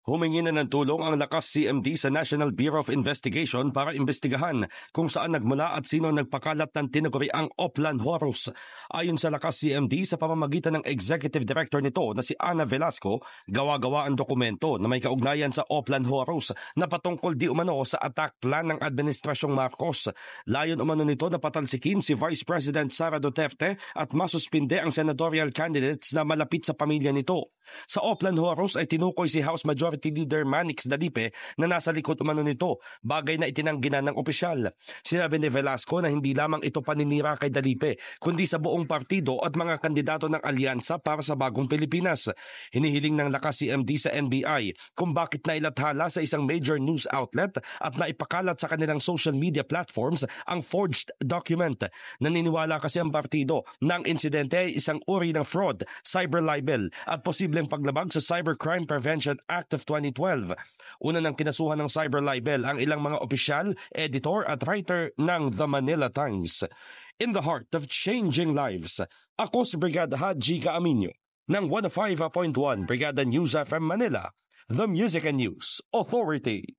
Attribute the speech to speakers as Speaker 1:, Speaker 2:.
Speaker 1: Humingi na ng tulong ang Lakas CMD sa National Bureau of Investigation para imbestigahan kung saan nagmula at sino nagpakalat ng tinaguriang Oplan Horus. Ayon sa Lakas CMD, sa pamamagitan ng Executive Director nito na si Ana Velasco, gawa-gawa ang dokumento na may kaugnayan sa Oplan Horus na patungkol di umano sa attack plan ng Administrasyong Marcos. Layon umano nito na patalsikin si Vice President Sara Duterte at masuspinde ang senatorial candidates na malapit sa pamilya nito. Sa Oplan Horus ay tinukoy si House Majority Leader Manix Dalipe na nasa likod umano nito, bagay na itinangginan ng opisyal. Sinabi ni Velasco na hindi lamang ito paninira kay Dalipe, kundi sa buong partido at mga kandidato ng alyansa para sa bagong Pilipinas. Hinihiling ng Lakas CMD sa NBI kung bakit nailathala sa isang major news outlet at naipakalat sa kanilang social media platforms ang forged document. Naniniwala kasi ang partido na ang insidente ay isang uri ng fraud, cyber libel at posibleng paglabag sa Cybercrime Prevention Act of 2012. Una nang kinasuhan ng cyber libel ang ilang mga opisyal, editor at writer ng The Manila Times. In the heart of changing lives, ako si Brigada Haji Caaminio ng 105.1 Brigada News FM Manila, The Music and News Authority.